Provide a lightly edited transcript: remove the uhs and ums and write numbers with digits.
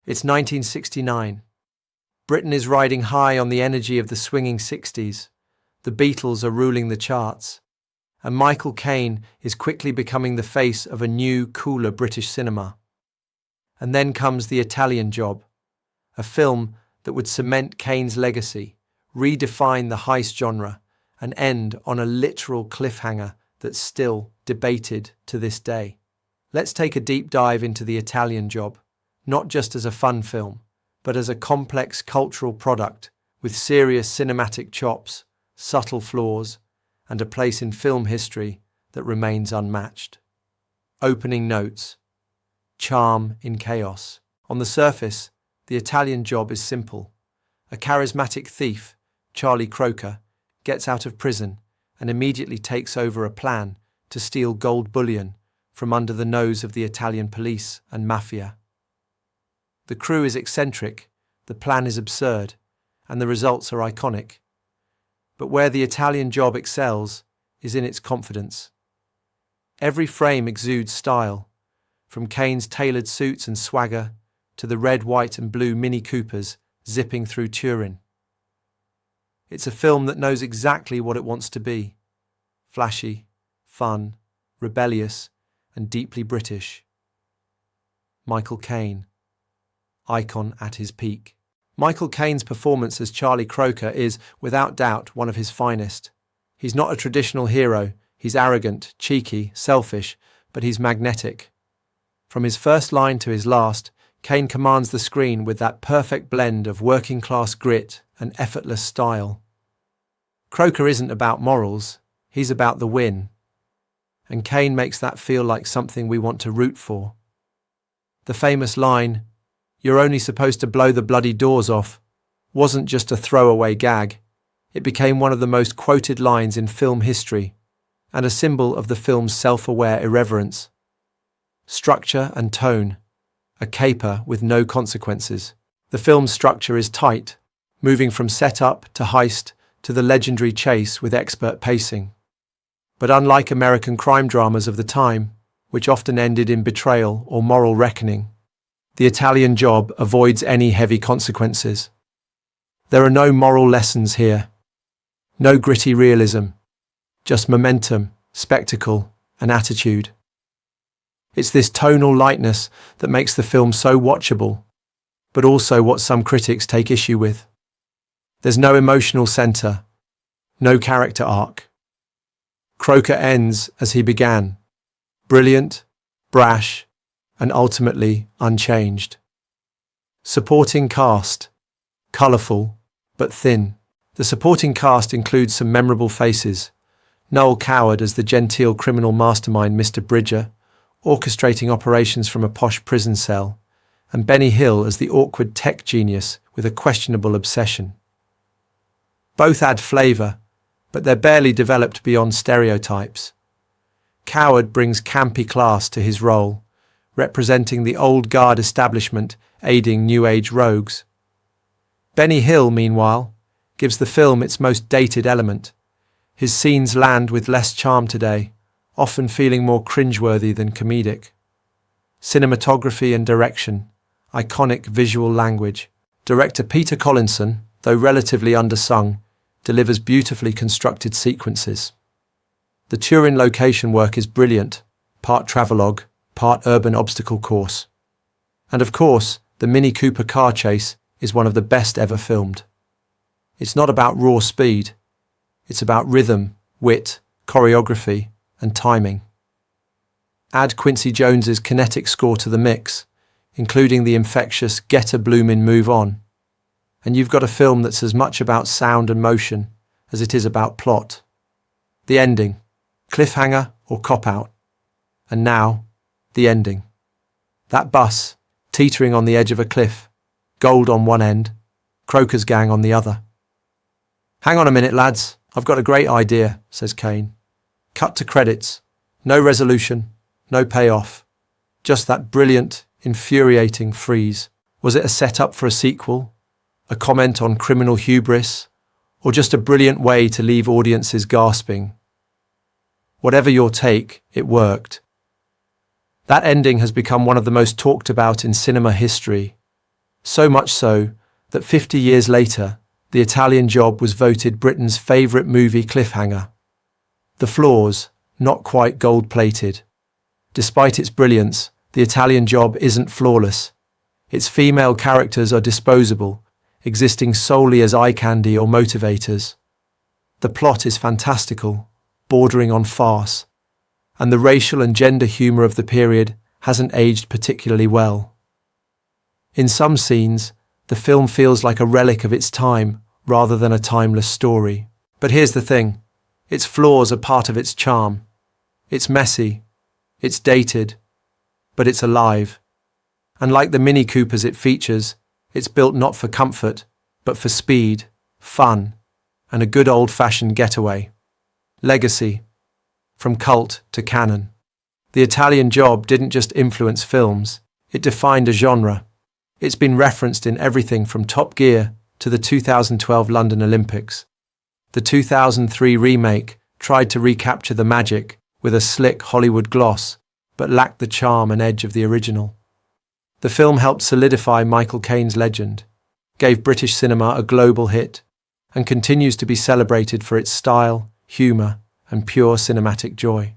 It's 1969. Britain is riding high on the energy of the swinging 60s. The Beatles are ruling the charts. And Michael Caine is quickly becoming the face of a new, cooler British cinema. And then comes The Italian Job, a film that would cement Caine's legacy, redefine the heist genre, and end on a literal cliffhanger that's still debated to this day. Let's take a deep dive into The Italian Job, not just as a fun film, but as a complex cultural product with serious cinematic chops, subtle flaws, and a place in film history that remains unmatched. Opening notes. Charm in chaos. On the surface, The Italian Job is simple. A charismatic thief, Charlie Croker, gets out of prison and immediately takes over a plan to steal gold bullion from under the nose of the Italian police and mafia. The crew is eccentric, the plan is absurd, and the results are iconic. But where The Italian Job excels is in its confidence. Every frame exudes style, from Caine's tailored suits and swagger to the red, white and blue Mini Coopers zipping through Turin. It's a film that knows exactly what it wants to be: flashy, fun, rebellious, and deeply British. Michael Caine, icon at his peak. Michael Caine's performance as Charlie Croker is, without doubt, one of his finest. He's not a traditional hero. He's arrogant, cheeky, selfish, but he's magnetic. From his first line to his last, Caine commands the screen with that perfect blend of working-class grit and effortless style. Croker isn't about morals, he's about the win. And Caine makes that feel like something we want to root for. The famous line, "You're only supposed to blow the bloody doors off," wasn't just a throwaway gag. It became one of the most quoted lines in film history, and a symbol of the film's self-aware irreverence. Structure and tone, a caper with no consequences. The film's structure is tight, moving from setup to heist to the legendary chase with expert pacing. But unlike American crime dramas of the time, which often ended in betrayal or moral reckoning, The Italian Job avoids any heavy consequences. There are no moral lessons here. No gritty realism. Just momentum, spectacle, and attitude. It's this tonal lightness that makes the film so watchable, but also what some critics take issue with. There's no emotional centre, no character arc. Croker ends as he began, brilliant, brash, and ultimately unchanged. Supporting cast, colourful but thin. The supporting cast includes some memorable faces: Noel Coward as the genteel criminal mastermind Mr. Bridger, orchestrating operations from a posh prison cell, and Benny Hill as the awkward tech genius with a questionable obsession. Both add flavour, but they're barely developed beyond stereotypes. Coward brings campy class to his role, representing the old guard establishment aiding New Age rogues. Benny Hill, meanwhile, gives the film its most dated element. His scenes land with less charm today, often feeling more cringeworthy than comedic. Cinematography and direction, iconic visual language. Director Peter Collinson, though relatively undersung, delivers beautifully constructed sequences. The Turin location work is brilliant, part travelogue, part urban obstacle course. And of course, the Mini Cooper car chase is one of the best ever filmed. It's not about raw speed. It's about rhythm, wit, choreography, and timing. Add Quincy Jones's kinetic score to the mix, including the infectious "Get a Bloomin' Move On," and you've got a film that's as much about sound and motion as it is about plot. The ending, cliffhanger or cop-out. And now, the ending. That bus, teetering on the edge of a cliff, gold on one end, Croker's gang on the other. "Hang on a minute, lads, I've got a great idea," says Caine. Cut to credits. No resolution, no payoff. Just that brilliant, infuriating freeze. Was it a setup for a sequel? A comment on criminal hubris? Or just a brilliant way to leave audiences gasping? Whatever your take, it worked. That ending has become one of the most talked about in cinema history. So much so that 50 years later, The Italian Job was voted Britain's favourite movie cliffhanger. The flaws, not quite gold-plated. Despite its brilliance, The Italian Job isn't flawless. Its female characters are disposable, existing solely as eye candy or motivators. The plot is fantastical, bordering on farce, and the racial and gender humour of the period hasn't aged particularly well. In some scenes, the film feels like a relic of its time rather than a timeless story. But here's the thing, its flaws are part of its charm. It's messy, it's dated, but it's alive. And like the Mini Coopers it features, it's built not for comfort, but for speed, fun, and a good old-fashioned getaway. Legacy. From cult to canon. The Italian Job didn't just influence films, it defined a genre. It's been referenced in everything from Top Gear to the 2012 London Olympics. The 2003 remake tried to recapture the magic with a slick Hollywood gloss, but lacked the charm and edge of the original. The film helped solidify Michael Caine's legend, gave British cinema a global hit, and continues to be celebrated for its style, humour, and pure cinematic joy.